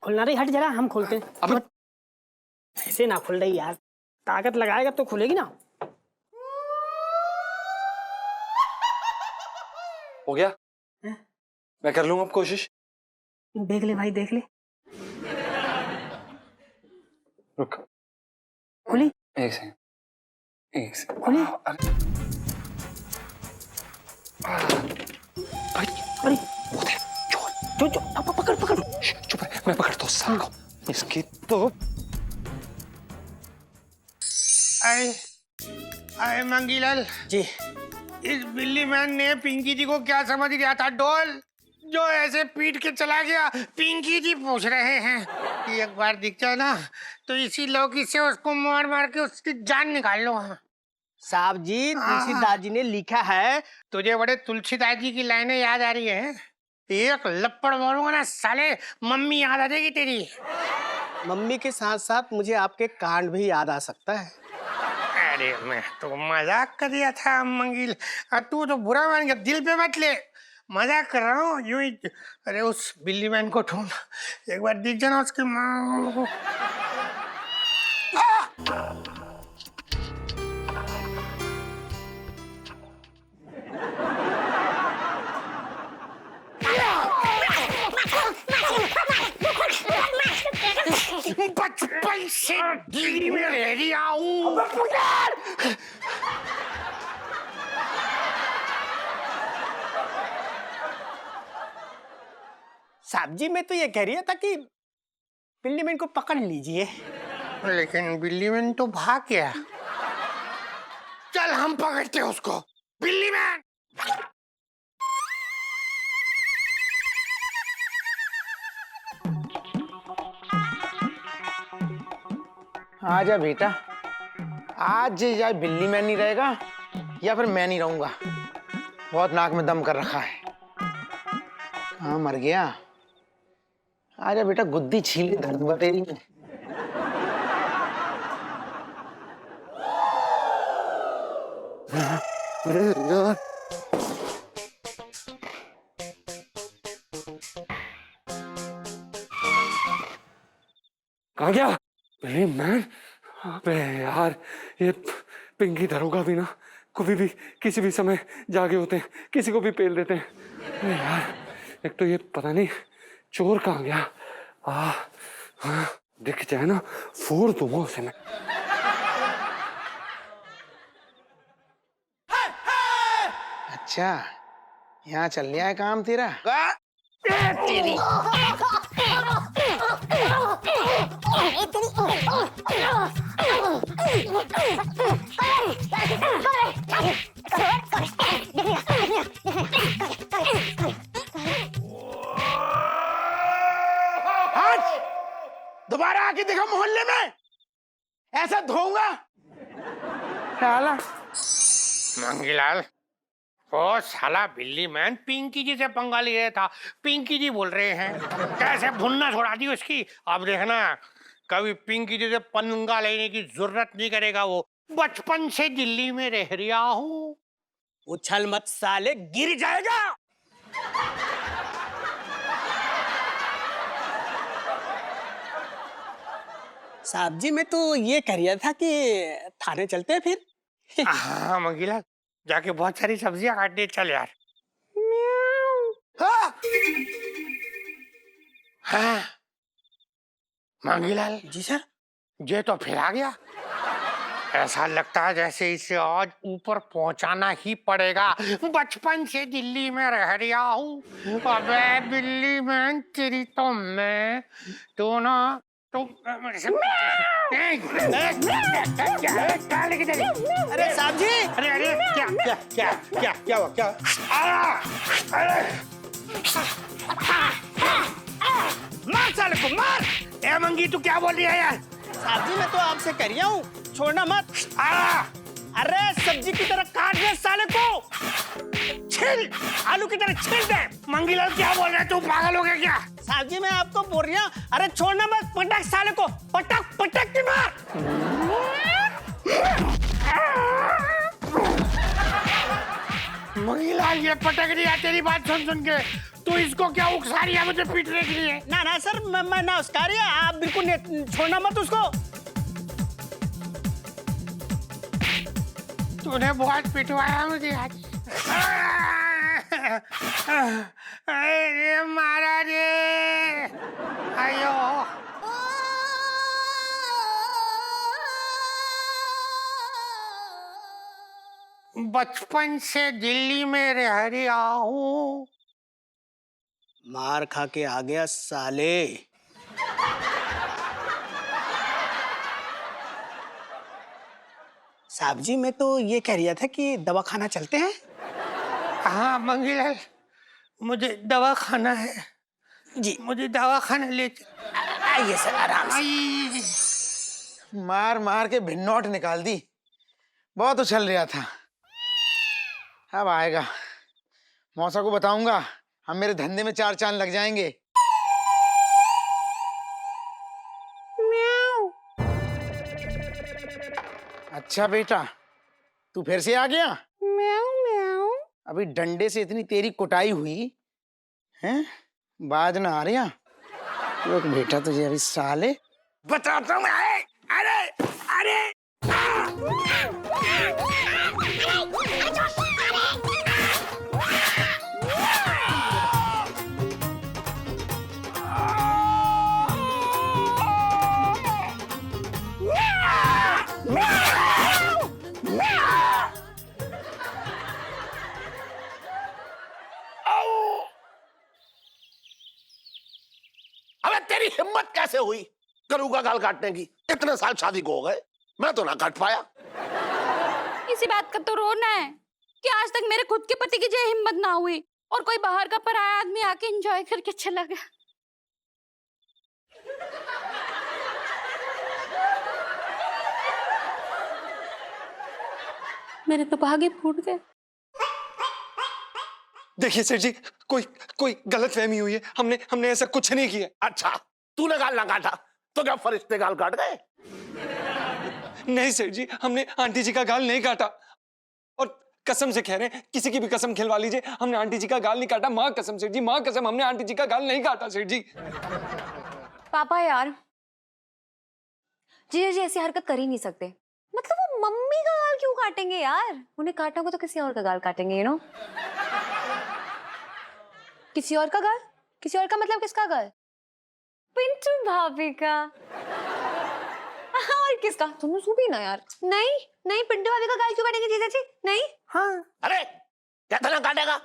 खुलना रही, हट जरा, हम खोलते हैं। अब ऐसे ना खुल रही यार, ताकत लगाएगा तो खुलेगी ना। हो गया? हैं? मैं कर लूंगा अब कोशिश। देख ले भाई, देख ले। रुक, खुली? एक सेकंड, एक सेकंड। खुली? अरे अरे वो देख, चोर। जो जो पकड़ पकड़। चुप रहे, मैं पकड़ता हूँ साल को। इसकी तो अरे अरे मंगीलाल जी। इस बिल्ली मैन ने पिंकी जी को क्या समझ गया था? डॉल जो ऐसे पीट के चला गया। पिंकी जी पूछ रहे हैं कि एक बार दिख जाए ना तो इसी लौकी से उसको मार मार के उसकी जान निकाल लो। साहब जी, तुलसीदास जी ने लिखा है। तुझे बड़े तुलसीदास जी की लाइनें याद आ रही है? एक लपड़ मारूंगा ना साले, मम्मी याद आ जाएगी तेरी। मम्मी के साथ साथ मुझे आपके कांड भी याद आ सकता है। अरे मैं तो मजाक कर दिया था मंगिल, तू तो बुरा मान गया। दिल पे मत ले, मजाक कर रहा हूँ यूं ही। अरे उस बिल्ली मैन को ढूंढ, एक बार दिख जाना उसकी माँ को। बचपन से दिल्ली में रह रहा हूँ। साहब जी, मैं तो ये कह रही था कि बिल्ली मैन को पकड़ लीजिए। लेकिन बिल्ली मैन तो भाग गया। चल हम पकड़ते हैं उसको। बिल्ली मैन आजा बेटा, आज या बिल्ली मैन नहीं रहेगा या फिर मैं नहीं रहूंगा। बहुत नाक में दम कर रखा है। कहाँ मर गया? आजा बेटा, गुद्दी छील दर्द बतेरी में। अरे यार, कहाँ गया बिल्ली मैन? अबे यार, ये पिंकी दरोगा भी ना कभी भी किसी भी समय जागे होते हैं, किसी को भी पेल देते हैं। अरे यार, एक तो ये पता नहीं चोर कहाँ गया। दिख जाए ना फोड़ दूंगा उसे मैं। अच्छा, यहाँ चल लिया है काम तेरा? तेरी दोबारा आके देखो मोहल्ले में, ऐसा धोऊंगा। साला मंगीलाल, वो साला बिल्ली मैन पिंकी जी से पंगा ले रहा था। पिंकी जी बोल रहे हैं कैसे भुन्ना छोड़ा दी उसकी। अब देखना, कभी पिंकी जी से पंगा लेने की जरूरत नहीं करेगा। वो बचपन से दिल्ली में रह रहा हूँ। उछल मत साले, गिर जाएगा। साहब जी, मैं तो ये कह रहा था कि थाने चलते हैं फिर। हाँ मंगीलाल, जाके बहुत सारी सब्जियां काट दे। चल यार। हाँ मंगीलाल जी सर। ये तो फिर आ गया। ऐसा लगता है जैसे इसे आज ऊपर पहुंचाना ही पड़ेगा। बचपन से दिल्ली में रह रहा हूँ। अबे बिल्ली मैन, तेरी तो मैं तो ना तो अरे साहब जी, अरे अरे क्या क्या क्या क्या क्या हुआ? क्या? अरे मार साले को, मार। ए मंगी, तू क्या बोल रही है यार? साहब जी, मैं तो आपसे कह रहा हूँ, छोड़ना मत। अरे सब्जी की तरह काट दे साले को, छिल, आलू की तरह छिल दे। मंगीलाल क्या बोल रहा है? तू पागल हो गया क्या? साहब जी, मैं आपको बोल रही हूँ, अरे छोड़ना मत, पटक साले को, पटक पटक के मार। मंगीलाल ये पटक रही है तेरी बात सुन सुन के। तू इसको क्या उकसा रही है मुझे पीटने के लिए? ना सर, मैं ना उसका रही है, आप बिल्कुल छोड़ना मत उसको। तूने बहुत पिटवाया मुझे आज। अरे मारा रे, आयो। बचपन से दिल्ली में रह रहा हूँ। मार खा के आ गया साले। साहब जी, मैं तो ये कह रहा था कि दवा खाना चलते हैं। हाँ मंगीलाल, मुझे दवा खाना है जी मुझे दवा खाना ले आइए सर, आराम से। मार मार के भिन्नौट निकाल दी। बहुत उछल रहा था। अब आएगा, मौसा को बताऊंगा, हम मेरे धंधे में 4 चांद लग जाएंगे। अच्छा बेटा, तू फिर से आ गया? म्याऊ म्याऊ। अभी डंडे से इतनी तेरी कुटाई हुई हैं, बाज ना आ रहा। रुक बेटा, तुझे अभी साले बताता हूँ। अरे अरे अबे तेरी हिम्मत कैसे हुई करू का गाल काटने की? इतने साल शादी को हो गए, मैं तो ना काट पाया। इसी बात का तो रोना है कि आज तक मेरे खुद के पति की जो हिम्मत ना हुई और कोई बाहर का पराया आदमी आके एंजॉय करके चला गया। मेरे तो भागे फूट गए। देखिए सेठ जी, कोई गलतफहमी हुई है। हमने ऐसा कुछ नहीं किया। अच्छा, तूने गाल ना काटा तो क्या फरिश्ते गाल काट गए? नहीं सेठ जी, हमने आंटी जी का गाल नहीं काटा। और कसम से कह रहे हैं, किसी की भी कसम खिलवा लीजिए, हमने आंटी जी का गाल नहीं काटा। माँ कसम सेठ जी, माँ कसम, हमने आंटी जी का गाल नहीं काटा सेठ जी। पापा यार, जीजा जी ऐसी हरकत कर ही नहीं सकते। मतलब वो मम्मी का गाल क्यों काटेंगे यार? उन्हें काटना होगा तो किसी और का गाल काटेंगे, यू नो। किसी और का गाल? किसी और का मतलब किसका गाल? पिंटू भाभी का। और किसका? तुम सुबी ना यार। नहीं नहीं, पिंटू भाभी का गाल क्यों काटेंगे जीजा जी? नहीं। हाँ। अरे कहता ना काटेगा,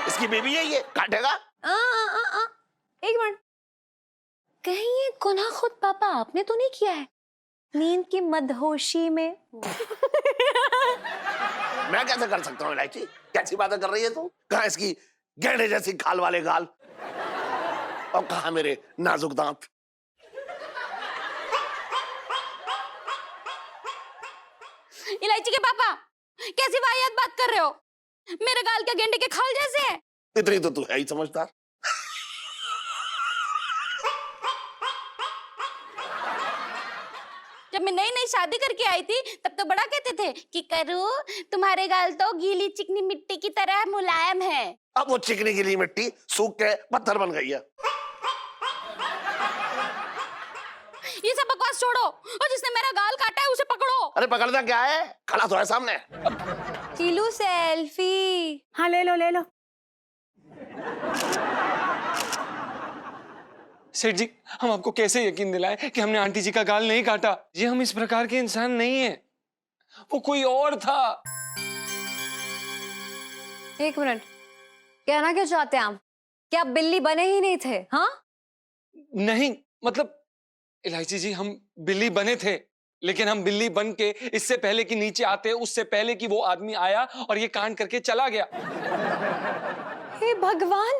इसकी बेबी है ये, काटेगा। एक मिनट, कहीं ये गुनाह खुद पापा आपने तो नहीं किया है? नींद की मदहोशी में। मैं कैसे कर सकता हूँ इलायची? कैसी बातें कर रही है तू? कहाँ इसकी गेंडे जैसी खाल वाले गाल, और कहाँ मेरे नाजुक दांत? इलायची के पापा, कैसी वाहियात बात कर रहे हो? मेरे गाल क्या गेंडे के खाल जैसे है? इतनी तो तू है ही समझदार। जब मैं नई नई शादी करके आई थी तब तो बड़ा कहते थे कि करू तुम्हारे गाल तो गीली चिकनी मिट्टी की तरह मुलायम है। अब वो चिकनी गीली मिट्टी सूख के पत्थर बन गई है। ये सब बकवास छोड़ो और जिसने मेरा गाल काटा है उसे पकड़ो। अरे पकड़ना क्या है, खड़ा तो है सामने। चिलू सेल्फी। हाँ ले लो ले लो। सेठ जी, हम आपको कैसे यकीन दिलाएं कि हमने आंटी जी का गाल नहीं काटा? जी हम इस प्रकार के इंसान नहीं है, वो कोई और था। एक मिनट, कहना क्या चाहते हैं आप? क्या आप बिल्ली बने ही नहीं थे? हाँ नहीं, मतलब इलायची जी, हम बिल्ली बने थे, लेकिन हम बिल्ली बन के इससे पहले कि नीचे आते, उससे पहले कि वो आदमी आया और ये कांड करके चला गया। हे भगवान,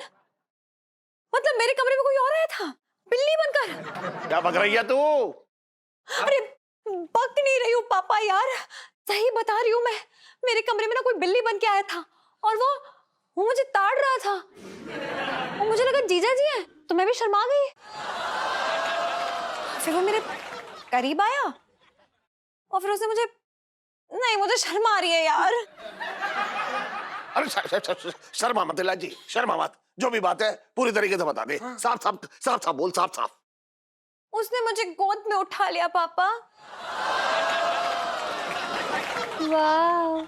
मतलब मेरे कमरे में कोई और आया था बिल्ली बनकर? क्या बक रही है तू? अरे बक नहीं रही हूँ पापा यार, सही बता रही हूँ मैं। मेरे कमरे में ना कोई बिल्ली बन के आया था और वो मुझे ताड़ रहा था और मुझे लगा जीजा जी हैं, तो मैं भी शर्मा गई। फिर वो मेरे करीब आया और फिर उसने मुझे, नहीं मुझे शर्म आ रही है यार। अरे शर्मा मत इलायची, शर्मा मत। जो भी बात है पूरी तरीके से बता दे। साफ साफ साफ साफ बोल, साफ साफ। उसने मुझे गोद में उठा लिया पापा। वाह,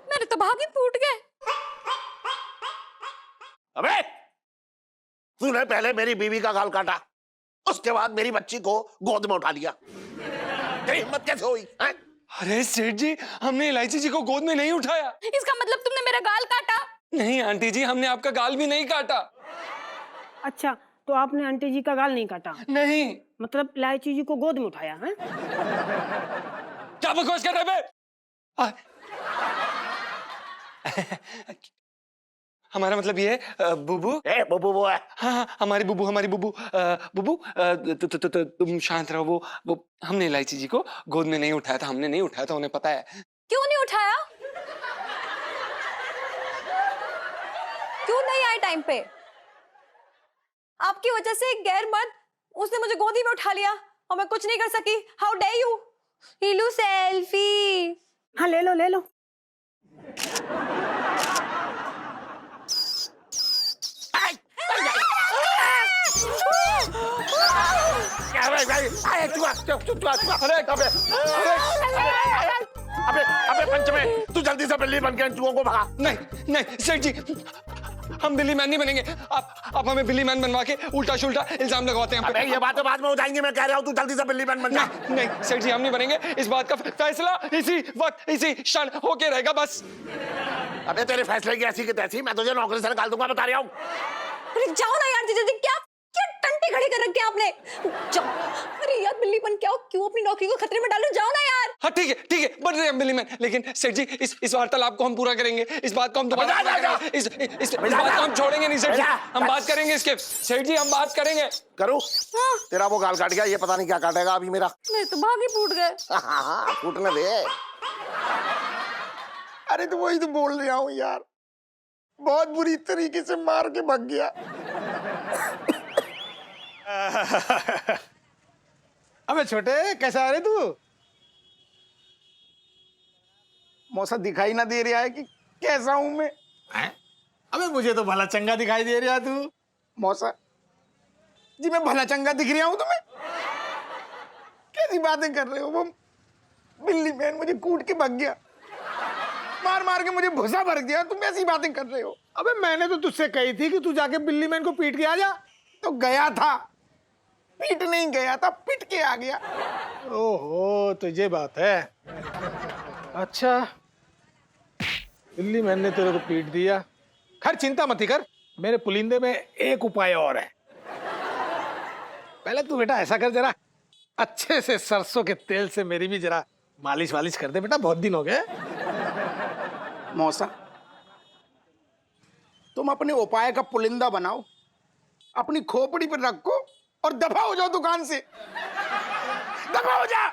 मेरे तो भाग ही फूट गए। अबे तूने पहले मेरी बीवी का गाल काटा, उसके बाद मेरी बच्ची को गोद में उठा लिया। तेरी हिम्मत कैसे हुई है? अरे सेठ जी, हमने इलायची जी को गोद में नहीं उठाया। इसका मतलब तुमने मेरा गाल काटा? नहीं आंटी जी, हमने आपका गाल भी नहीं काटा। अच्छा, तो आपने आंटी जी का गाल नहीं काटा? नहीं। मतलब इलायची जी को गोद में उठाया है? क्या बकवास कर रहे बे? हमारा मतलब ये है बुबू। बुबू वो है। हाँ, हमारी बुबू, हमारी बुबू। बुबू तुम शांत रहो। वो हमने इलायची जी को गोद में नहीं उठाया था, हमने नहीं उठाया था, उन्हें पता है। क्यों नहीं उठाया? क्यों नहीं आए टाइम पे? आपकी वजह से एक गैर मर्द, उसने मुझे गोदी में उठा लिया और मैं कुछ नहीं कर सकी। How dare you? हीलू सेल्फी। हाँ ले लो ले लो। अबे पंचमे, तू जल्दी से बिल्ली बन के इन चूहों को भगा। नहीं नहीं सेठ जी, हम बिल्ली मैन नहीं बनेंगे। आप हमें बिल्ली मैन बनवा के उल्टा शुल्टा इल्जाम लगवाते हैं हम पे। अबे ये बातें बाद में हो जाएंगी, मैं कह रहा हूँ तू जल्दी से बिल्ली मैन बन जा। नहीं सेठ जी, हम नहीं बनेंगे। इस बात का फैसला इसी वक्त, इसी क्षण होके रहेगा बस। अबे तेरे फैसले की ऐसी की तैसी, मैं तुझे नौकरी से निकाल दूंगा, बता रहा हूँ। अरे जाओ ना यार, जीजा जी, क्या क्या टंटी खड़ी कर रखी है आपने? जाओ। अरे यार बिल्ली बन के आओ, क्यों अपनी नौकरी को खतरे में डालो? जाओ ना यार। हाँ ठीक है, बन रहे हैं बिल्ली मैन, लेकिन सेठ जी इस वार्तालाप को हम पूरा करेंगे। इस बात को हम दोबारा पूरा करेंगे। इस बात को हम छोड़ेंगे नहीं सेठ जी, हम बात करेंगे इसके। सेठ जी हम बात करेंगे। करूँ? तेरा वो गाल काट गया, ये पता नहीं क्या काटेगा अभी मेरा। मेरे तो भाग ही फूट गए। हाँ, फूटने दे। अरे तो वही तो बोल रहा हूँ यार, बहुत बुरी तरीके से मार के भाग गया। अबे छोटे, कैसा है रे तू? मौसा दिखाई ना दे रहा है कि कैसा हूं मैं? अबे मुझे तो भला चंगा दिखाई दे रहा तू। मौसा जी, मैं भला चंगा दिख रहा हूं तुम्हें? कैसी बातें कर रहे हो? वो बिल्ली मैन मुझे कूट के भाग गया, मार मार के मुझे भूसा भर दिया। तुम ऐसी बातें कर रहे हो? अबे मैंने तो तुझसे कही थी कि तू जाके बिल्ली मैन को पीट के आ जा। तो गया था, पीट नहीं गया था, पिट के आ गया। ओहो, तो ये बात है। अच्छा, बिल्ली मैन ने तेरे को पीट दिया। खैर चिंता मत ही कर, मेरे पुलिंदे में एक उपाय और है। पहले तू बेटा ऐसा कर, जरा अच्छे से सरसों के तेल से मेरी भी जरा मालिश वालिश कर दे बेटा, बहुत दिन हो गए। मौसा, तुम अपने उपाय का पुलिंदा बनाओ, अपनी खोपड़ी पर रखो और दफा हो जाओ दुकान से। दफा हो जा,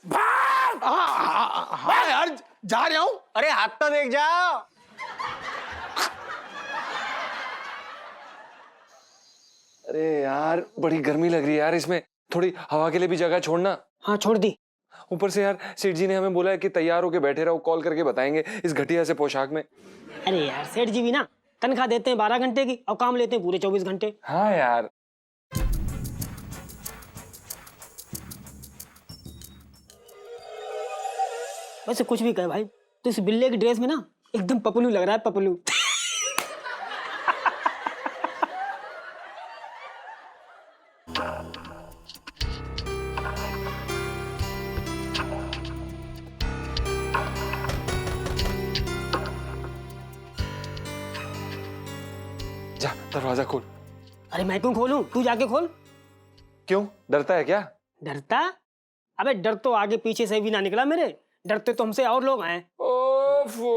भाग। हाँ यार, जा रहा हूं। अरे हाथ तो देख जाओ। अरे यार बड़ी गर्मी लग रही है यार, इसमें थोड़ी हवा के लिए भी जगह छोड़ना। हाँ छोड़ दी। ऊपर से यार सेठ जी ने हमें बोला है कि तैयार होके बैठे रहो, कॉल करके बताएंगे इस घटिया से पोशाक में। अरे यार सेठ जी भी ना तनख्वाह देते हैं 12 घंटे की और काम लेते हैं पूरे 24 घंटे। हाँ यार। वैसे कुछ भी कहे भाई, तो इस बिल्ले की ड्रेस में ना एकदम पपलू लग रहा है, पपलू। जा दरवाजा खोल। अरे मैं क्यों खोलूं? तू जाके खोल। क्यों, डरता है क्या? डरता? अबे डर तो आगे पीछे से भी ना निकला मेरे, डरते तो हमसे और लोग हैं। ओफो।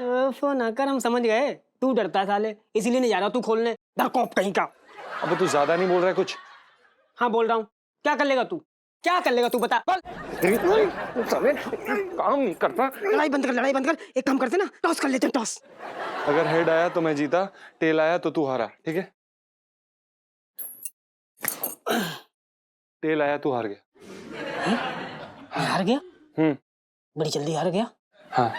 ओफो ना कर, हम समझ गए तू डरता साले, इसीलिए नहीं जा रहा तू खोलने, डरकोप कहीं का। अब तू ज्यादा नहीं बोल रहा है कुछ? हाँ बोल रहा हूँ। क्या कर लेगा तू? क्या कर लेगा तू बता? काम नहीं करता। लड़ाई बंद कर, लड़ाई बंद कर। एक काम करते ना, टॉस कर लेते हैं, टॉस। अगर हेड आया तो मैं जीता, टेल आया तो तू हारा, ठीक है? टेल आया तू हार गया। हार गया? बड़ी जल्दी हार गया। हाँ।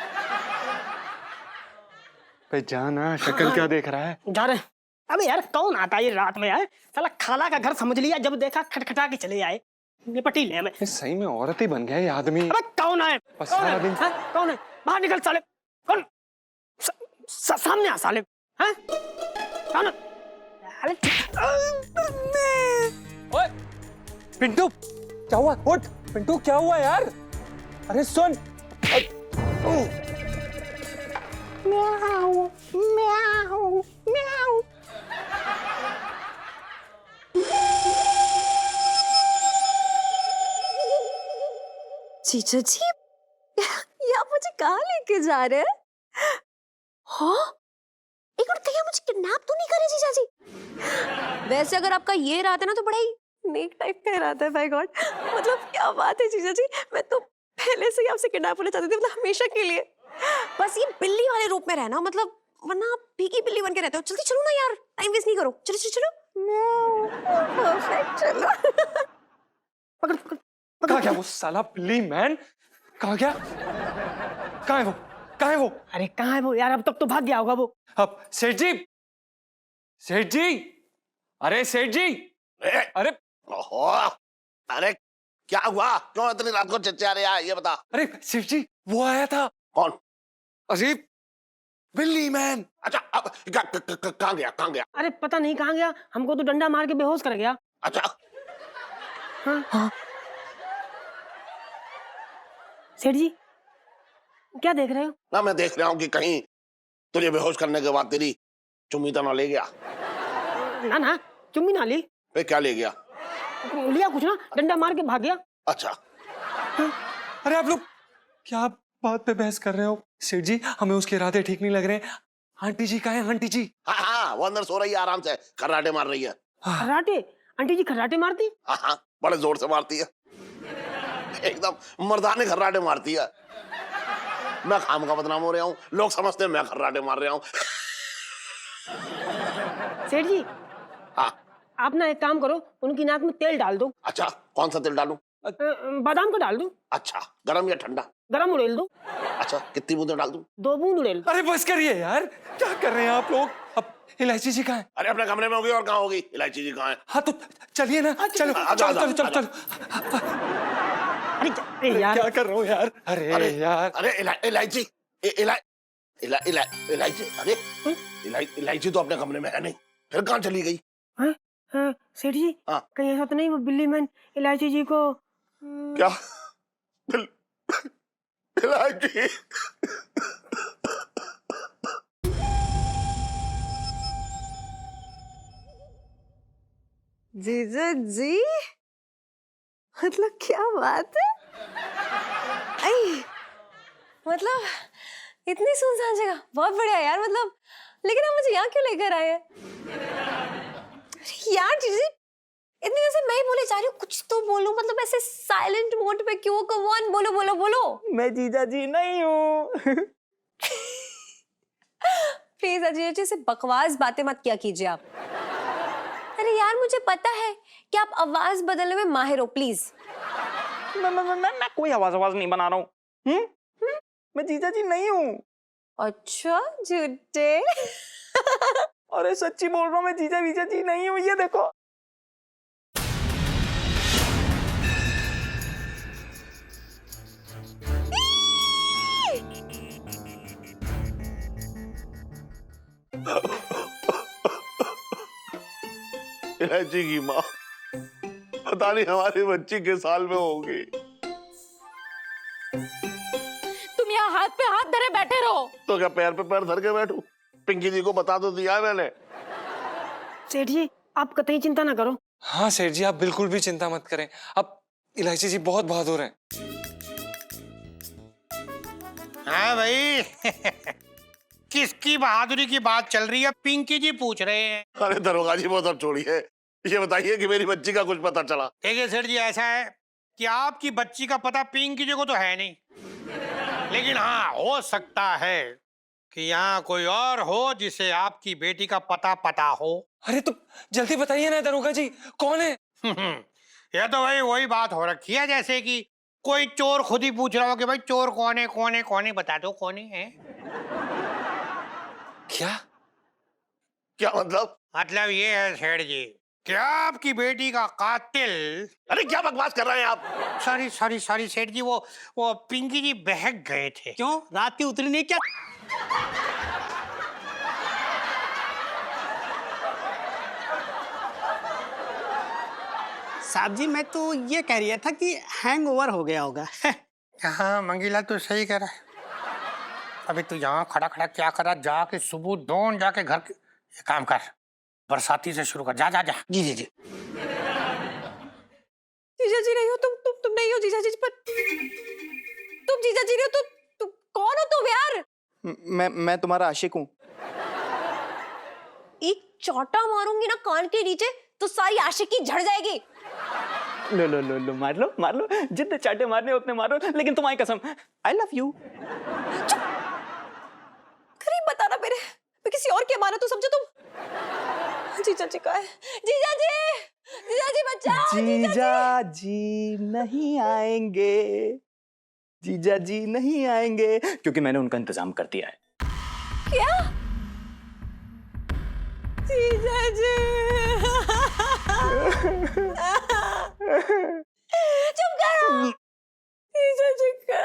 बे जाना, शक्ल क्या देख रहा है? जा रहे। अबे यार कौन आता है ये रात में यार? साला खाला का घर समझ लिया, जब देखा खटखटा के चले आए। निपटी ले हमें। ये सही में औरत ही बन गया ये आदमी। अबे कौन है? बस कौन सारा है? दिन- हाँ? कौन है? बाहर निकल साले। कौन? सामने आ साले। हैं? कौन है? अरे ओए पिंटू, क्या हुआ? उठ पिंटू, क्या हुआ यार? अरे सुन। म्याऊ म्याऊ म्याऊ। जीजा जी ये आप मुझे कहाँ लेके जा रहे हैं? हाँ? एक मिनट, कहीं आप मुझे किडनैप तो नहीं कर रहे जीजा जी? वैसे अगर आपका ये इरादा है ना तो बड़ा ही नेक टाइप का इरादा है। माय गॉड, मतलब क्या बात है जीजा जी, मैं तो पहले से ही आपसे किडनैप होना चाहती थी, मतलब हमेशा के लिए। बस ये बिल्ली वाले रूप में रहना, मतलब वरना आप भीगी बिल्ली बन के रहते हो। जल्दी चलो ना यार, टाइम वेस्ट नहीं करो। चलो चलो चलो। परफेक्ट, चलो। पकड़ पकड़। कहाँ गया वो साला बिल्ली मैन? कहाँ गया? कहाँ है वो? कहाँ है वो? अरे कहाँ है वो यार? अब तक तो भाग गया होगा वो। अब सेठ जी, सेठ जी, अरे सेठ जी, अरे ओहो, अरे क्या हुआ? क्यों इतनी रात को चिल्ला रहे हैं? ये बता। अरे सेठ जी, वो आया था। कौन? अरे बिल्ली मैन। अच्छा, अब कहाँ गया? कहाँ गया? अरे पता नहीं कहाँ गया, हमको तो डंडा मार के बेहोश कर गया। अच्छा, हाँ। सेठ जी क्या देख रहे हो? ना मैं देख रहा हूँ कि कहीं तुझे बेहोश करने के बाद तेरी चुम्मी तो ना ले गया। ना ना, चुम्मी ना ली। फिर क्या ले गया? लिया कुछ ना, डंडा मार के भाग गया। अच्छा, अरे आप लोग क्या बात पे बहस कर रहे हो? सेठ जी, हमें उसके इरादे ठीक नहीं लग रहे। आंटी जी कहाँ है? आंटी जी? हाँ हाँ, वो अंदर सो रही है आराम से, खर्राटे मार रही है। खर्राटे? आंटी जी खर्राटे मारती? हाँ हाँ, बड़े जोर से मारती है, एकदम मर्दाने खर्राटे मारती है। मैं खाम का बदनाम हो रहा हूँ, लोग समझते हैं मैं खर्राटे मार रहा हूँ। सेठ जी हाँ, आप ना एक काम करो, उनकी नाक में तेल डाल दो। अच्छा, कौन सा तेल डालूं? बादाम का डाल दो। अच्छा, गरम या ठंडा? गरम उड़ेल दो। अच्छा, कितनी बूंदे डाल दूं? 2 बूंद उड़ेल दो। अरे बस करिए यार, क्या कर रहे हैं आप लोग? अब इलायची जी कहाँ है? अरे अपने कमरे में होगी, और कहाँ होगी? इलायची जी कहाँ है? हाँ तो चलिए ना, चलो आजा, चलो चलो आजा, चलो चलो। अरे यार क्या कर रहा हूँ यार? अरे यार, अरे इलायची, इलायची, अरे इलायची तो अपने कमरे में है नहीं, फिर कहाँ चली गई? सेठ जी हाँ। कहीं ऐसा तो नहीं वो बिल्ली मैन इलायची जी को क्या? इलायची? जीजा जी, मतलब क्या बात है? आई, मतलब इतनी सुनसान जगह, बहुत बढ़िया यार। मतलब लेकिन आप मुझे यहाँ क्यों लेकर आए हैं? अरे यार जीजी, इतनी देर से मैं ही बोले जा रही हूँ, कुछ तो बोलूं, मतलब ऐसे साइलेंट मोड पे क्यों? कम ऑन, बोलो बोलो बोलो। मैं जीजा जी नहीं हूँ। प्लीज अजय जी से बकवास बातें मत किया कीजिए आप। अरे यार मुझे पता है कि आप आवाज बदलने में माहिर हो, प्लीज। मैं कोई आवाज नहीं बना रहा हूँ। मैं जीजा जी नहीं हूँ। अच्छा झूठे। अरे सच्ची बोल रहा हूँ, मैं जीजा वीजा जी नहीं हूँ, ये देखो। इलायची की माँ पता नहीं हमारी बच्ची के साल में होगी। तुम यहाँ हाथ पे हाथ धरे बैठे रहो। तो क्या पैर पे पैर धर के बैठूं? पिंकी जी को बता तो दिया मैंने। सेठ जी आप कतई चिंता ना करो। हाँ सेठ जी, आप बिल्कुल भी चिंता मत करें। अब इलायची जी बहुत बहादुर हैं। हाँ भाई। किसकी बहादुरी की बात चल रही है? पिंकी जी पूछ रहे हैं। अरे दरोगा जी वो सब छोड़िए, ये बताइए कि मेरी बच्ची का कुछ पता चला? देखिए सेठ जी, ऐसा है कि आपकी बच्ची का पता पिंकी जी को तो है नहीं, लेकिन हाँ हो सकता है कि यहाँ कोई और हो जिसे आपकी बेटी का पता हो। अरे तो जल्दी बताइए ना दरोगा जी, कौन है? यह तो भाई वही बात हो रखी है जैसे कि कोई चोर खुद ही पूछ रहा हो कि भाई चोर कौन है, कौन है, कौन है, बता दो कौन है? क्या क्या मतलब? मतलब ये है सेठ जी, क्या आपकी बेटी का कातिल। अरे क्या बकवास कर रहे हैं आप? सॉरी सॉरी सॉरी सेठ जी, वो पिंकी जी बहक गए थे। क्यों, रात की उतरी नहीं क्या? साहब जी, मैं तो ये कह रहा था कि हैंगओवर हो गया होगा। हाँ मंगीलाल तो सही कह रहा है। अभी तू यहाँ खड़ा खड़ा क्या कर रहा, जाके सुबह दौड़ जाके घर के ये काम कर, बरसाती से शुरू कर, जा जा जा। जी जी जी। जीजा जी नहीं हो तुम नहीं हो जीजा जी, पर तुम जीजा जी नहीं हो, तुम कौन हो तुम यार? मैं तुम्हारा आशिक हूँ। एक चौटा मारूंगी ना कान के नीचे तो सारी आशिकी झड़ जाएगी। लो मार लो जितने चाटे मारने उतने मारो, लेकिन तुम्हारी कसम आई लव यू। करीब बताना मेरे, मैं किसी और के माना तो समझो तुम। जीजा जी का है, जीजा जी बचाओ। जीजा जी नहीं आएंगे, जीजा जी नहीं आएंगे, क्योंकि मैंने उनका इंतजाम कर दिया है। क्या? जीजा जी चुप करो। जीजा जी का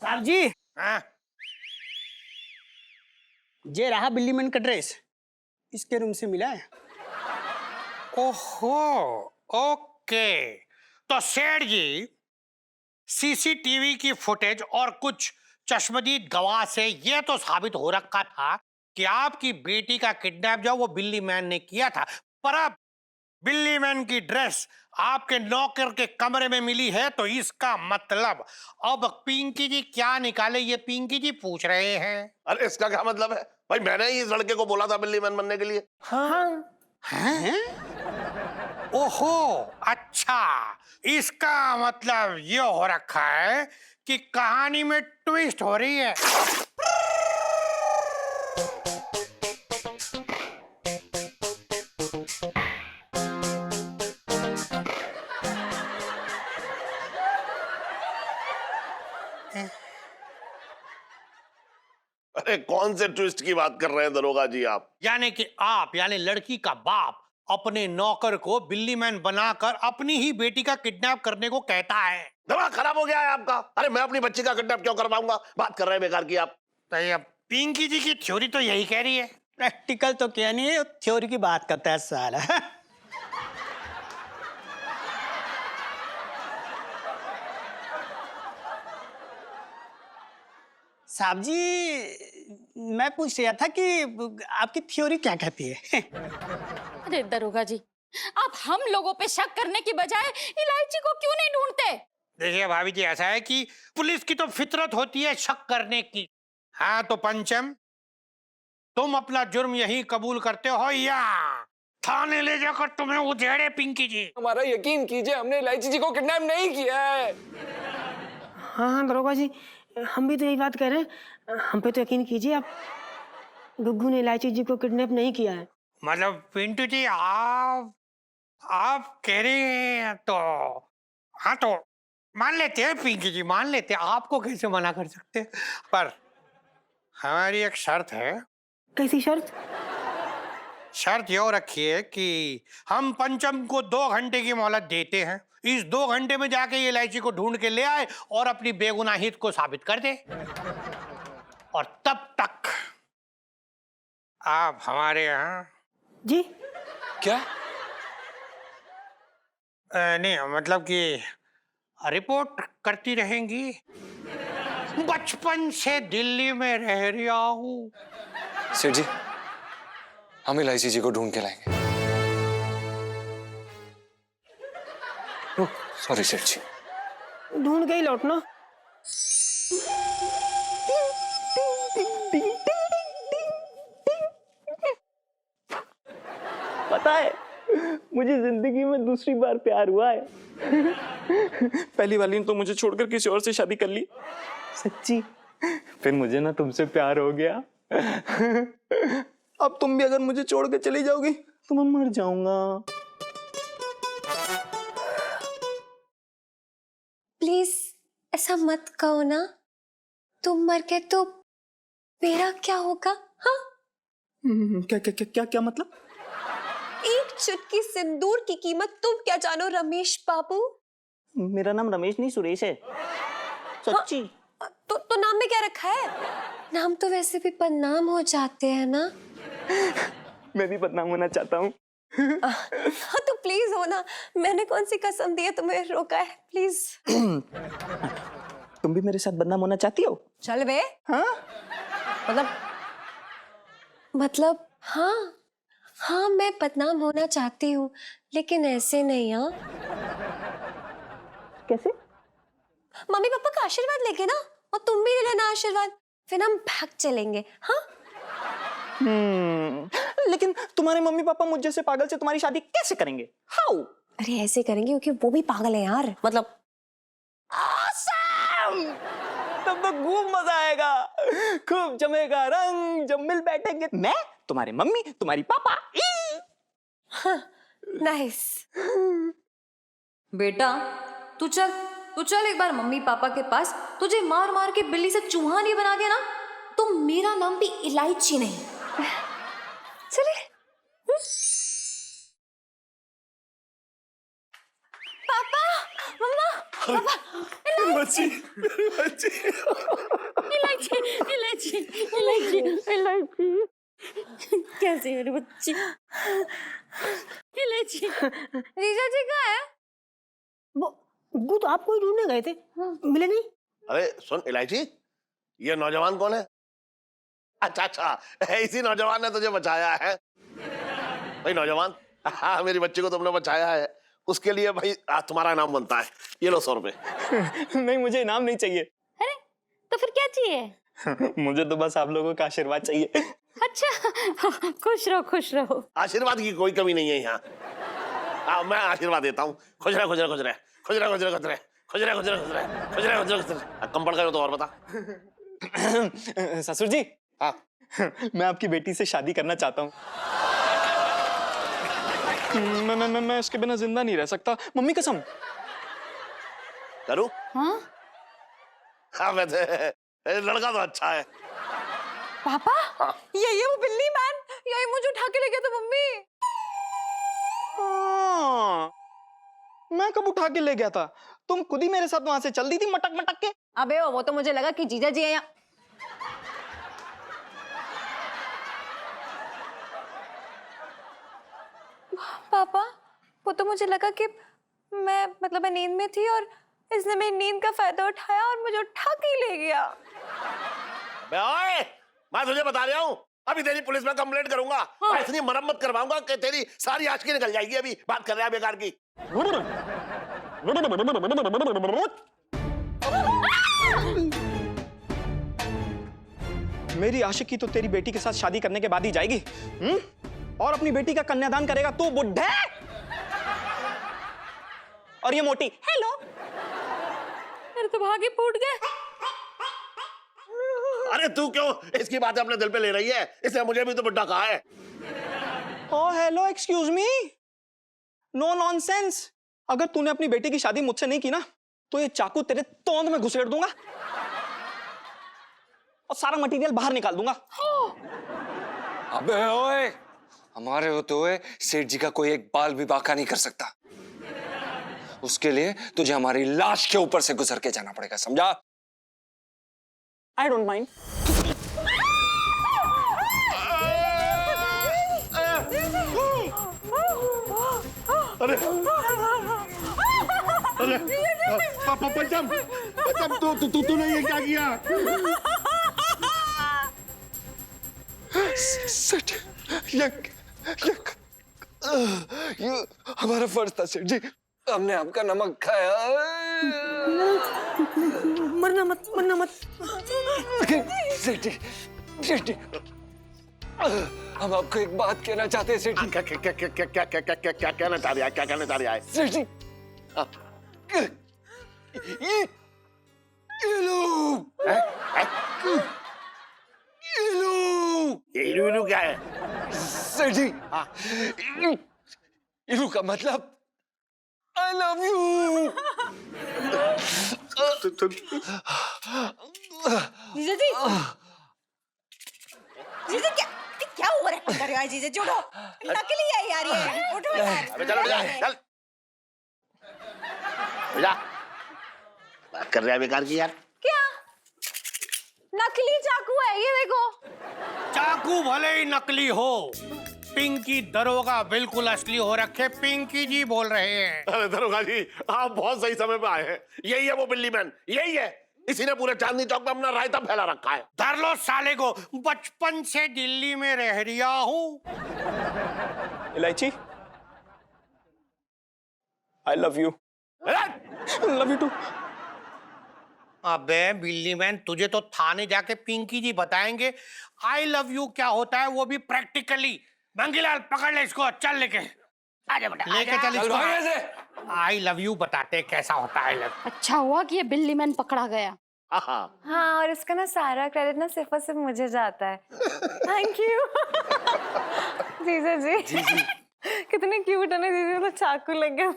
साहब जी, हाँ? ये रहा बिल्ली मैन का ड्रेस, इसके रूम से मिला है। ओहो, ओके। तो सेठ जी, सीसीटीवी की फुटेज और कुछ चश्मदीद गवाह से यह तो साबित हो रखा था कि आपकी बेटी का किडनैप जो वो बिल्ली मैन ने किया था, पर अब बिल्ली मैन की ड्रेस आपके नौकर के कमरे में मिली है, तो इसका मतलब अब पिंकी जी क्या निकाले ये पिंकी जी पूछ रहे हैं। अरे इसका क्या मतलब है भाई? मैंने ही इस लड़के को बोला था बिल्ली मैन बनने के लिए। हाँ? हैं? ओहो, अच्छा, इसका मतलब ये हो रखा है कि कहानी में ट्विस्ट हो रही है। अरे कौन से ट्विस्ट की बात कर रहे हैं दरोगा जी आप? यानी कि आप, यानी लड़की का बाप, अपने नौकर को बिल्ली मैन बनाकर अपनी ही बेटी का किडनैप करने को कहता है। दिमाग खराब हो गया है आपका? अरे मैं अपनी बच्ची का किडनैप क्यों करवाऊंगा? बात कर रहे हैं बेकार की आप। तो ये पिंकी जी की थ्योरी तो यही कह रही है। प्रैक्टिकल तो क्या नहीं है, थ्योरी की बात करता है साला। साहब जी, मैं पूछ रहा था कि आपकी थ्योरी क्या कहती है? अरे दरोगा जी, आप हम लोगों पे शक करने की बजाय इलायची को क्यों नहीं ढूंढते? देखिए भाभी जी, ऐसा है कि पुलिस की तो फितरत होती है शक करने की। हाँ तो पंचम, तुम अपना जुर्म यही कबूल करते हो या थाने ले जाकर तुम्हें उधेड़े पिंकी जी? हमारा यकीन कीजिए, हमने इलायची जी को किडनैप नहीं किया है। हाँ दरोगा जी, हम भी तो यही बात कह रहे हैं, हम पे तो यकीन कीजिए आप। गुग्गू ने इलायची जी को किडनैप नहीं किया है। मतलब पिंटू जी, आप कह रहे हैं तो हाँ तो मान लेते हैं पिंकी जी, मान लेते हैं, आपको कैसे मना कर सकते हैं। पर हमारी एक शर्त है। कैसी शर्त? शर्त यो रखिए कि हम पंचम को 2 घंटे की मोहलत देते हैं। इस 2 घंटे में जाके ये इलायची को ढूंढ के ले आए और अपनी बेगुनाहियत को साबित कर दे, और तब तक आप हमारे यहाँ जी क्या? नहीं मतलब कि रिपोर्ट करती रहेंगी। बचपन से दिल्ली में रह रहा हूँ। सेठ जी, हम इलायची जी को ढूंढ के लाएंगे। सॉरी सेठ जी। ढूंढ के ही लौटना। पता है, मुझे जिंदगी में दूसरी बार प्यार हुआ है। पहली वाली ने तो मुझे छोड़कर किसी और से शादी कर ली, सच्ची। फिर मुझे ना तुमसे प्यार हो गया। अब तुम भी अगर मुझे छोड़ के चली जाओगी तो मैं मर जाऊंगा। प्लीज ऐसा मत कहो ना, तुम मर गए तो मेरा क्या होगा? हाँ, क्या क्या क्या क्या क्या मतलब? एक चुटकी सिंदूर की कीमत तुम क्या जानो रमेश बाबू? मेरा नाम रमेश नहीं सुरेश है, सच्ची। तो नाम में क्या रखा है? नाम तो वैसे भी बदनाम हो जाते हैं ना। मैं भी बदनाम होना चाहता हूँ। हाँ तो प्लीज हो ना, मैंने कौन सी कसम दी है तुम्हें रोका है? प्लीज। तुम भी मेरे साथ बदनाम होना चाहती हो? चल बे। हाँ मतलब हाँ मैं बदनाम होना चाहती हूँ, लेकिन ऐसे नहीं। हाँ कैसे? मम्मी पापा का आशीर्वाद लेके ना, और तुम भी ले लेना आशीर्वाद, फिर हम भाग चलेंगे। हाँ लेकिन तुम्हारे मम्मी पापा मुझ जैसे पागल से तुम्हारी शादी कैसे करेंगे? हाउ? अरे ऐसे करेंगे क्योंकि वो भी पागल है यार। मतलब तब तो खूब मजा आएगा, खूब जमेगा रंग जब मिल बैठेंगे मैं, तुम्हारे मम्मी, तुम्हारी पापा। नाइस। बेटा तू चल एक बार मम्मी पापा के पास, तुझे मार मार के बिल्ली से चूहा नहीं बना दिया ना तो मेरा नाम भी इलायची नहीं। चले। पापा, मम्मा, पापा, बच्ची, बच्ची। इलायची इलायची इलायची इलायची, कैसी मेरी बच्ची? इलायची। जीजा जी कहाँ है? वो तो आपको ही ढूंढने गए थे, मिले नहीं। अरे सुन इलायची, ये नौजवान कौन है? अच्छा, इसी नौजवान ने तुझे बचाया है। भाई नौजवान, हाँ मेरी बच्ची को तुमने बचाया है, उसके लिए भाई आज तुम्हारा इनाम बनता है। ये लो 100 रुपए। नहीं मुझे इनाम नहीं चाहिए। अरे तो फिर क्या चाहिए? मुझे तो बस आप लोगों का आशीर्वाद चाहिए। अच्छा, खुश रहो खुश रहो। आशीर्वाद की कोई कमी नहीं है यहाँ। मैं आशीर्वाद देता हूँ। खुश रहे खुश रहे खुश रहे खुश रहे खुश रहे खुश रहे खुश रहे खुश रहे खुश रहे खुश रहे खुश रहे खुश रहे। कम पड़ गए तो और बता। ससुर जी, हाँ मैं आपकी बेटी से शादी करना चाहता हूँ। मैं इसके बिना जिंदा नहीं रह सकता, मम्मी कसम। करूँ? हाँ हाँ वैसे लड़का तो अच्छा है। पापा, ये वो बिल्ली मैन, यही मुझे उठा के ले गया था मम्मी। मैं कब उठा के ले गया था? तुम खुद ही मेरे साथ वहां से चल दी थी मटक मटक के। अबे वो तो मुझे लगा कि जीजा जी है यहाँ। पापा, वो तो मुझे लगा कि मैं नींद में थी और इसने मेरी नींद का फायदा उठाया और मुझे उठा के ले गया। बे ओए, मैं तुझे बता रहा हूँ, अभी तेरी पुलिस में कंप्लेंट करूंगा। हाँ। इतनी मरम्मत करवाऊंगा कि तेरी सारी आशिकी निकल जाएगी। अभी बात कर रहा है बेकार की। मेरी आशिकी तो तेरी बेटी के साथ शादी करने के बाद ही जाएगी। और अपनी बेटी का कन्यादान करेगा तू बुढ़े। और ये मोटी हेलो। मेरे तो भागे फूट गए। अरे तू क्यों इसकी बातें अपने दिल पे ले रही है? इसने मुझे भी तो बुड्ढा कहा है। Oh hello, excuse me, no nonsense. अगर तूने अपनी बेटी की शादी मुझसे नहीं की ना तो ये चाकू तेरे तोंद में घुसेड़ दूंगा और सारा मटेरियल बाहर निकाल दूंगा। अबे ओए, हमारे होते हुए सेठ जी का कोई एक बाल भी बाका नहीं कर सकता। उसके लिए तुझे हमारी लाश के ऊपर से गुजर के जाना पड़ेगा, समझा? I don't mind. अरे अरे पंचम, पंचम तूने ये क्या किया? सेठ, ये हमारा फर्ज था सेठ जी, हमने आपका नमक खाया। मरना मत, मरना मत। सेठ जी, हम आपको एक बात कहना चाहते हैं सेठ जी। क्या कहना चाह रहा है? क्या कहना चाह रहा है? सेठ जी, ये लो, ये इलू क्या है? सर जी, इलू का मतलब आई लव यू। जीजा जी, जीजा क्या ओवर एक्टिंग कर रहे हो जीजा? जोड़ो, नकली है यार ये। उठो यार। अबे चल उठ जा, चल जा। बात कर रहा है बेकार की यार। क्या नकली चाकू है ये? देखो, चाकू भले ही नकली हो, पिंकी दरोगा बिल्कुल असली हो रखे। पिंकी जी बोल रहे हैं। अरे दरोगा जी, आप बहुत सही समय पे आए हैं। यही है वो बिल्ली मैन, यही है। इसी ने पूरे चांदनी चौक में अपना रायता फैला रखा है। धर लो साले को, बचपन से दिल्ली में रह रिया हूँ। Elaichi, I love you. Love you too. अबे बिल्ली मैन, तुझे तो थाने जाके पिंकी जी बताएंगे आई लव यू क्या होता है, वो भी प्रैक्टिकली। मंगीलाल पकड़ ले इसको, चल लेके आजा बेटा, लेके चल इसको। आई लव यू बताते कैसा होता है। अच्छा हुआ कि ये बिल्ली मैन पकड़ा गया। हाँ, और इसका ना सारा क्रेडिट ना सिर्फ और सिर्फ मुझे जाता है। थैंक यू जीजा जी। कितने क्यूट है ना दीदी, तो चाकू लग गया।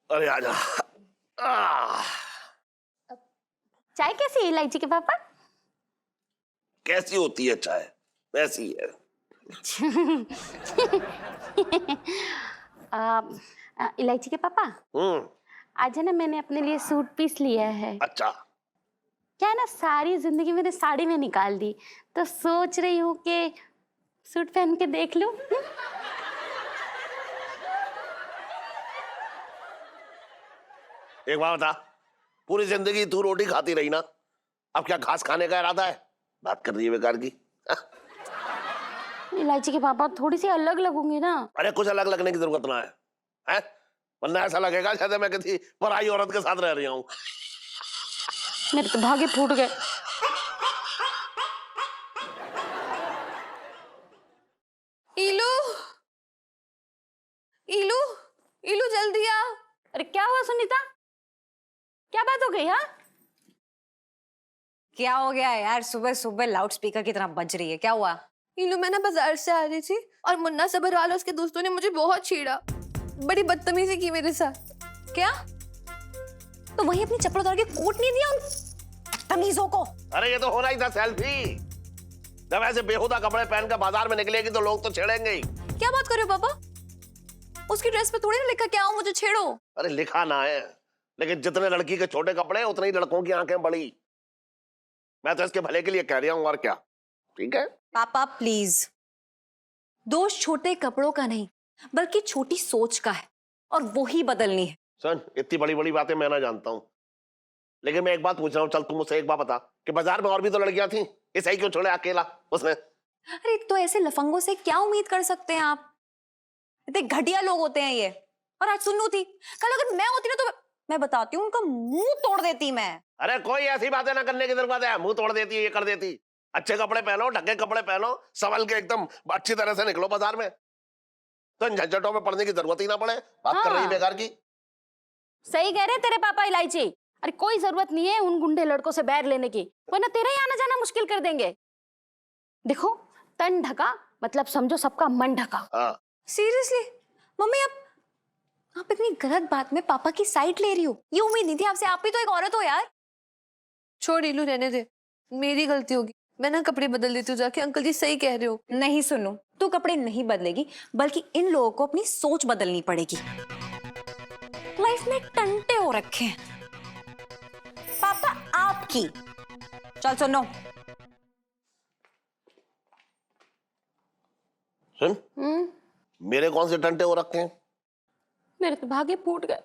अरे आजा। चाय कैसी है इलायची के पापा? कैसी होती है चाय? वैसी है। इलायची के पापा, आज है ना मैंने अपने लिए सूट पीस लिया है। अच्छा। क्या है ना, सारी जिंदगी मैंने साड़ी में निकाल दी, तो सोच रही हूँ कि सूट पहन के देख लूं। एक बात बता, पूरी जिंदगी तू रोटी खाती रही ना, अब क्या घास खाने का इरादा है? बात कर रही है बेकार की। इलायची के पापा, थोड़ी सी अलग लगूंगी ना। अरे कुछ अलग लगने की जरूरत ना है, वरना ऐसा लगेगा शायद मैं किसी पराई औरत के साथ रह रही हूँ। मेरे तो भागे फूट गए। इलू, इलू, इलू जल्दी आ। अरे क्या हुआ सुनीता, क्या बात हो गई? हाँ, क्या हो गया यार? सुबह सुबह लाउड स्पीकर की तरह बज रही है, क्या हुआ? इलू, मैं ना बाजार से आ रही थी और मुन्ना सबरवाल उसके दोस्तों ने मुझे बहुत छेड़ा, बड़ी बदतमीजी की मेरे साथ। क्या? तो वही अपनी चप्पल उतार के कोट नहीं दिया उन तमीजों को? अरे ये तो होना ही था सेल्फी। जब ऐसे बेहुदा कपड़े पहनकर बाजार में निकलेगी तो लोग तो छेड़ेंगे ही। क्या बात कर रहे हो पापा? उसकी ड्रेस पे थोड़ी ना लिखा क्या हो मुझे छेड़ो। अरे लिखा ना है, लेकिन जितने लड़की के छोटे कपड़े उतने ही लड़कों की आंखें बड़ी। मैं तो इसके भले के लिए कह रही हूँ, और क्या। ठीक है पापा प्लीज, दोष छोटे कपड़ों का नहीं बल्कि छोटी सोच का है, और वो ही बदलनी है। सुन, इतनी बड़ी बड़ी बातें मैं ना जानता हूँ, लेकिन मैं एक बात पूछ रहा हूँ। चल तुम मुझसे एक बात बता कि बाजार में और भी तो लड़कियां थी, इसे ही क्यों छोड़े अकेला उसने? अरे तो ऐसे लफंगों से क्या उम्मीद कर सकते हैं आप? इतने घटिया लोग होते हैं ये। और आज सुन्नू थी, कल अगर मैं होती ना तो मैं बताती हूँ उनका मुंह तोड़ देती मैं। अरे कोई ऐसी बातें ना करने की जरूरत है, मुंह तोड़ देती है, ये कर देती। अच्छे कपड़े पहनो, ढके कपड़े पहनो, संभल के एकदम अच्छी तरह से निकलो बाजार में, तो इन झंझटों में पड़ने की जरूरत ही ना पड़े। बात कर रही है बेकार की। सही कह रहे तेरे पापा इलायची। अरे कोई जरूरत नहीं है उन गुंडे लड़कों से बैर लेने की, वरना तेरा ही आना जाना मुश्किल कर देंगे। देखो, तन ढका मतलब समझो सबका मन ढका। सीरियसली मम्मी, आप इतनी गलत बात में पापा की साइड ले रही हो, ये उम्मीद नहीं थी आपसे। आप भी तो एक औरत हो यार। छोड़ इलू, रहने दे, मेरी गलती होगी। मैं ना कपड़े बदल देती हूँ जाके। अंकल जी सही कह रहे हो। नहीं सुनो, तू कपड़े नहीं बदलेगी, बल्कि इन लोगों को अपनी सोच बदलनी पड़ेगी। लाइफ में टंटे हो रखे हैं पापा आपकी। चल सुनो, सुन, मेरे कौन से टंटे हो रखे हैं? मेरे तो भागे फूट गए।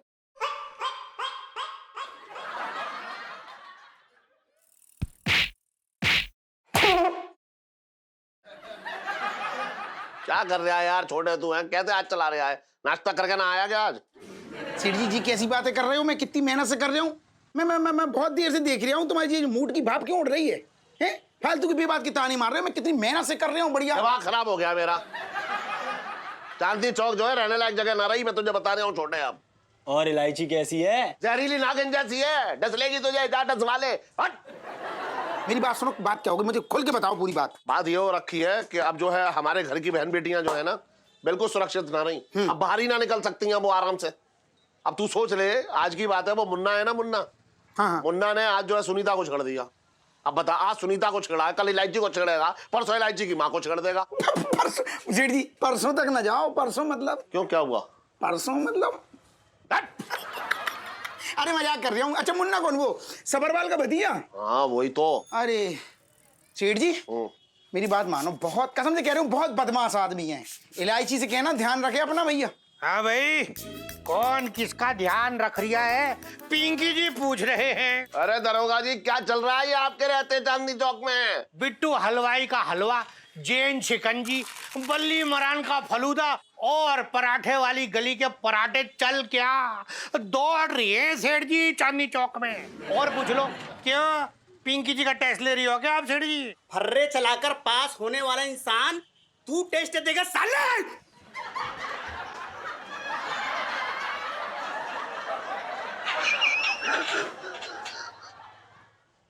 क्या कर रहा है यार? छोटे तू है, कैसे आज चला रहा है? नाश्ता करके ना आया क्या आज? सिरजी जी कैसी बातें कर रहे हो? मैं कितनी मेहनत से कर रहा हूँ। मैं बहुत देर से देख रहा हूँ तुम्हारी ये मूड की भाप क्यों उड़ रही है? हैं? फालतू की बेबात की तानी मार रहे हो। मैं कितनी मेहनत से कर रहा हूँ, बढ़िया। दिमाग खराब हो गया मेरा। चांदनी चौक जो है रहने लायक जगह ना रही, मैं तुझे बता रहा हूँ छोटे। अब और इलायची कैसी है? जहरीली नागिन जैसी है, डस लेगी तुझे, जा डसवा ले। हट। मेरी बात सुनो, बात क्या होगी मुझे खुल के बताओ पूरी बात। बात ये हो रखी है कि अब जो है हमारे घर की बहन बेटियां जो है ना बिल्कुल सुरक्षित ना रही, अब बाहर ही ना निकल सकती हैं वो आराम से। अब तू सोच ले, आज की बात है, वो मुन्ना है ना, मुन्ना, हाँ। मुन्ना ने आज जो है सुनीता को छेड़ दिया। अब बता, आज सुनीता को छेड़ा है, कल इलायची को छेड़ेगा, परसों इलायची की माँ को छेड़ देगा। परसों जेठ जी, परसों तक ना जाओ। परसों मतलब क्यों, क्या हुआ? परसों मतलब अरे मजाक कर रहा हूँ। अच्छा मुन्ना कौन, वो सबरवाल का भतीजा? हाँ वही तो। अरे सेठ जी मेरी बात मानो, बहुत कसम से कह रहा हूँ, बहुत बदमाश आदमी है। इलायची से कहना ध्यान रखे अपना भैया। हाँ भाई, कौन किसका ध्यान रख रिया है? पिंकी जी पूछ रहे हैं। अरे दरोगा जी, क्या चल रहा है ये आपके रहते चांदनी चौक में? बिट्टू हलवाई का हलवा, जैन शिकंजी, बल्ली मरान का फलूदा और पराठे वाली गली के पराठे चल क्या दौड़ रही है सेठ जी चांदनी चौक में। और पूछ लो, क्यों पिंकी जी का टेस्ट ले रही हो क्या आप सेठ जी? फर्रे चलाकर पास होने वाला इंसान तू टेस्ट देगा साले?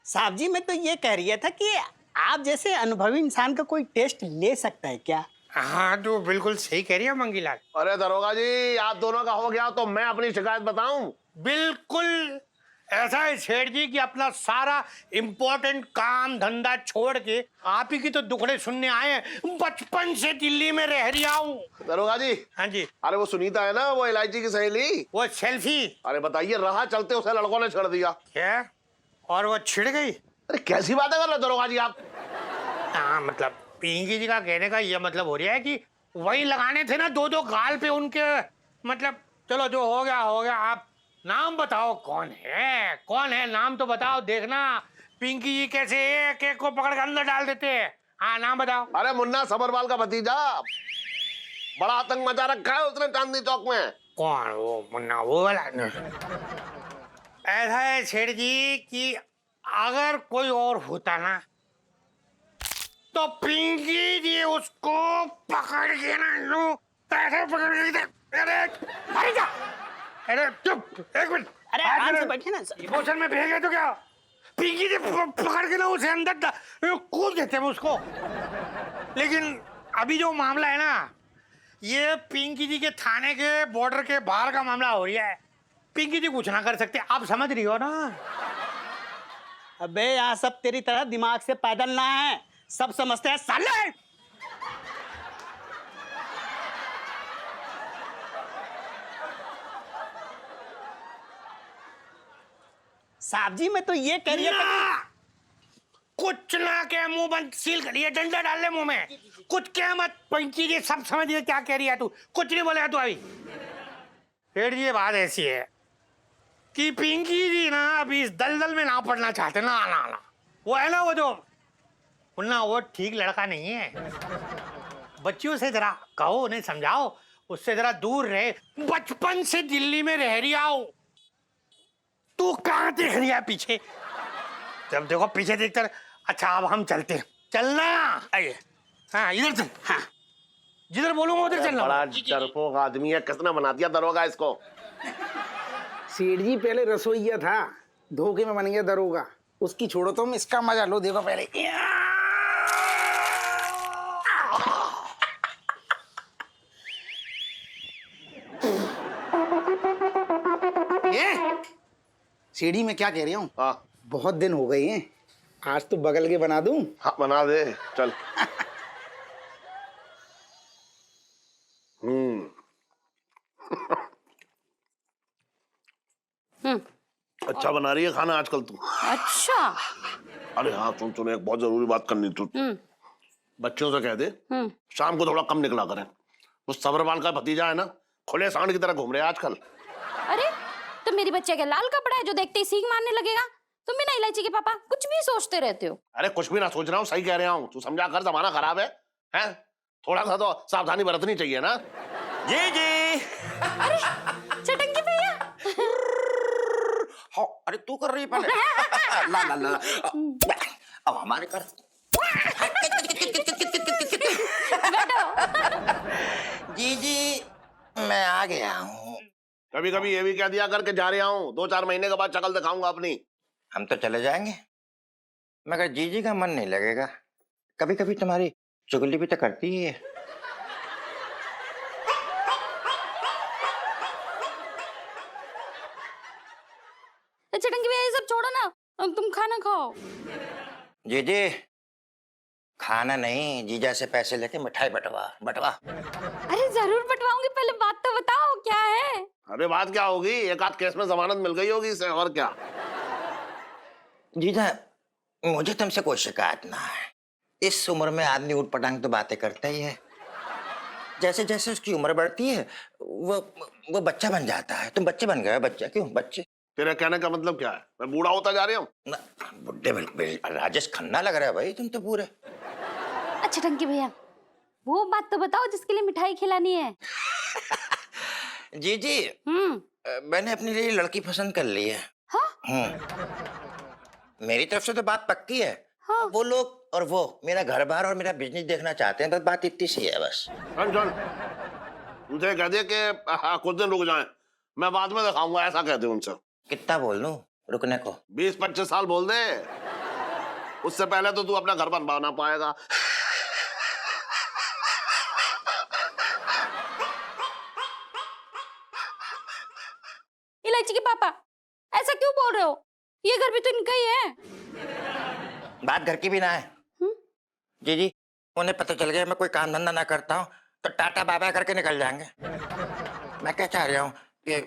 साहब जी, मैं तो ये कह रही था कि आप जैसे अनुभवी इंसान का कोई टेस्ट ले सकता है क्या? हाँ तो बिल्कुल सही कह रही है मंगीलाल। अरे दरोगा जी, आप दोनों का हो गया तो मैं अपनी शिकायत बताऊं? बिल्कुल ऐसा है सेठ जी कि अपना सारा इम्पोर्टेंट काम धंधा छोड़ के आप ही की तो दुखड़े सुनने आए हैं। बचपन से दिल्ली में रह रही हूँ। दरोगा जी। हाँ जी। अरे वो सुनीता है ना, वो इलायची की सहेली, वो सेल्फी। अरे बताइए, राह चलते उसे लड़कों ने छेड़ दिया। क्या? और वो छिड़ गई? अरे कैसी बातें कर रहे दरोगा जी आप? हाँ मतलब पिंकी जी का कहने का ये मतलब हो रहा है कि वही लगाने थे ना दो दो गाल पे उनके। मतलब चलो जो हो गया हो गया, आप नाम बताओ कौन है, कौन है, नाम तो बताओ। देखना पिंकी जी कैसे एक एक को पकड़ कर अंदर डाल देते हैं। हाँ नाम बताओ। अरे मुन्ना सबरवाल का भतीजा, बड़ा आतंक मचा रखा है उसने चांदनी चौक में। कौन? वो मुन्ना वो वाला? ऐसा है सेठ जी कि अगर कोई और होता ना तो पिंकी जी उसको पकड़ के ना ऐसे पकड़ के अरे जा, अरे चुप एक मिनट। अरे आराम से बैठिए ना। इमोशन में भेगे तो क्या? पिंकी जी पकड़ के ना उसे अंदर कूद देते हैं उसको। लेकिन अभी जो मामला है ना, ये पिंकी जी के थाने के बॉर्डर के बाहर का मामला हो रहा है। पिंकी जी कुछ ना कर सकते, आप समझ रही हो ना? अबे यहाँ सब तेरी तरह दिमाग से पैदल ना है, सब समझते हैं साले। साहब जी, मैं तो ये कह रही था कुछ ना के मुंह बंद सील करिए, डंडा डाल ले मुंह में। कुछ क्या मत, पिंकी जी सब समझ रही है क्या कह रही है तू। कुछ नहीं बोलेगा तू अभी। फिर ये बात ऐसी है कि पिंकी जी ना अभी इस दलदल में ना पड़ना चाहते ना। ना ना वो है ना, वो जो मुन्ना, वो ठीक लड़का नहीं है। बच्चियों से जरा कहो, उन्हें समझाओ, उससे जरा दूर रहे। बचपन से दिल्ली में रह रही आओ। तू कहाँ देख रही है पीछे? जब देखो पीछे देखते रहे। अच्छा अब हम चलते हैं, चलना। आइए, हाँ इधर चल। हाँ जिधर बोलूंगा उधर चलना। बड़ा डरपोक आदमी है, किसने बना दिया दरोगा इसको? सेठ जी पहले रसोईया था, धोखे में बन गया दरोगा। उसकी छोड़ो तुम, इसका मजा लो। देखो पहले ये सीढ़ी में क्या कह रही हूँ, बहुत दिन हो गए हैं, आज तो बगल के बना दूं। हाँ बना दे, चल। अच्छा बना रही है खाना आजकल तू। अच्छा। अरे हाँ सुन सुन, एक बहुत जरूरी बात करनी तू। बच्चों से कह दे शाम को थोड़ा कम निकला करें। उस सबरवाल का भतीजा है ना, खुले सांड की तरह घूम रहे हैं आजकल। अरे तो मेरी बच्चे का लाल कपड़ा है जो देखते ही सीख मारने लगेगा? तुम भी ना इलायची के पापा कुछ भी सोचते रहते हो। अरे कुछ भी ना सोच रहा हूँ, सही कह रहा हूँ। तू समझा कर, जमाना खराब है, हैं? थोड़ा सा तो सावधानी बरतनी चाहिए ना। जी जी। अरे चटंगी भैया। अरे तू कर रही है पहले। ला ला ला अब हमारे कर। बैठो। जी जी आ गया हूँ। कभी कभी ये भी कह दिया करके जा रहा हूँ, 2-4 महीने के बाद शक्ल दिखाऊंगा अपनी। हम तो चले जाएंगे मगर जीजी का मन नहीं लगेगा। कभी कभी तुम्हारी चुगली भी तो करती ही है। चटंगी भैया ये सब छोड़ो ना, अब तुम खाना खाओ। जीजी खाना नहीं, जीजा से पैसे लेके मिठाई बंटवा। अरे जरूर बंटवाऊंगी, पहले बात तो बताओ क्या है। अबे बात क्या होगी, एक आध केस में जमानत मिल गई होगी इसे, और क्या। जीजा मुझे तुमसे कोई शिकायत ना है। इस उम्र में आदमी उठ पटांग तो बातें करता ही है। जैसे जैसे उसकी उम्र बढ़ती है वो बच्चा बन जाता है। तुम बच्चे बन गए। बच्चा क्यों? बच्चे तेरे कहने का मतलब क्या है, मैं बूढ़ा होता जा रहा हूँ? बुढ़े बिल्कुल राजेश खन्ना लग रहा है भाई तुम तो पूरे। अच्छा टंकी भैया वो बात तो बताओ जिसके लिए मिठाई खिलानी है। जी मैंने अपने लिए लड़की पसंद कर ली है। हाँ? मेरी तरफ से तो बात पक्की है। हाँ? वो लोग और वो मेरा घर बार और मेरा बिजनेस देखना चाहते हैं, बस बात इतनी सी है बस। उनसे कह दे कि कुछ दिन रुक जाएं, मैं बाद में दिखाऊंगा, ऐसा कह दे उनसे। कितना बोल लूं रुकने को? 20-25 साल बोल दे, उससे पहले तो तू अपना घर बनवा ना पाएगा। इलायची के पापा ऐसा क्यों बोल रहे हो, ये घर भी तो इनका ही है। बात घर की भी ना है। जी उन्हें पता चल गया मैं कोई काम धंधा ना करता हूँ तो टाटा बाय बाय करके निकल जाएंगे। मैं क्या चाह रहा हूँ कि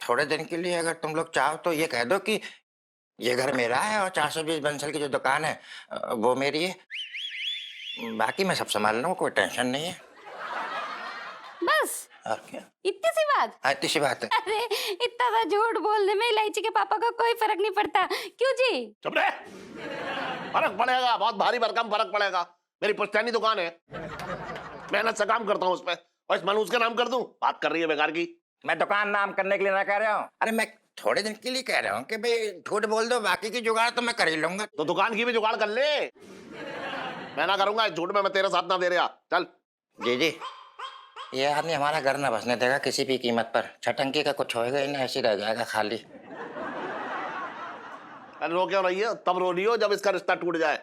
थोड़े दिन के लिए अगर तुम लोग चाहो तो ये कह दो कि ये घर मेरा है और 420 बंसल की जो दुकान है वो मेरी है। बाकी मैं सब संभाल लूँ, कोई टेंशन नहीं है। बस और क्या, इतनी सी बात? इतनी सी बात है। अरे इतना सा झूठ बोलने में इलायची के पापा का कोई फर्क नहीं पड़ता, क्यों जी? चुप रहे, फर्क पड़ेगा, बहुत भारी भरकम फर्क पड़ेगा। मेरी पुश्तैनी दुकान है, मेहनत से काम करता हूँ उसमें, और इस मनूज का नाम कर दूं? बात कर रही है बेकार की। मैं दुकान नाम करने के लिए ना कह रहा हूँ। अरे मैं थोड़े दिन के लिए कह रहा हूँ कि भाई झूठ बोल दो, बाकी की जुगाड़ तो मैं कर ही लूंगा। तो दुकान की भी जुगाड़ कर ले। मैं ना करूंगा इस झूठ में, मैं तेरे साथ ना दे रहा। चल। जी ये आदमी हमारा घर ना बसने देगा किसी भी कीमत पर। छटंकी का कुछ होएगा ही ना, ऐसे रह जाएगा खाली। अरे रो क्यों रही है? तब रो रही हो जब इसका रिश्ता टूट जाए।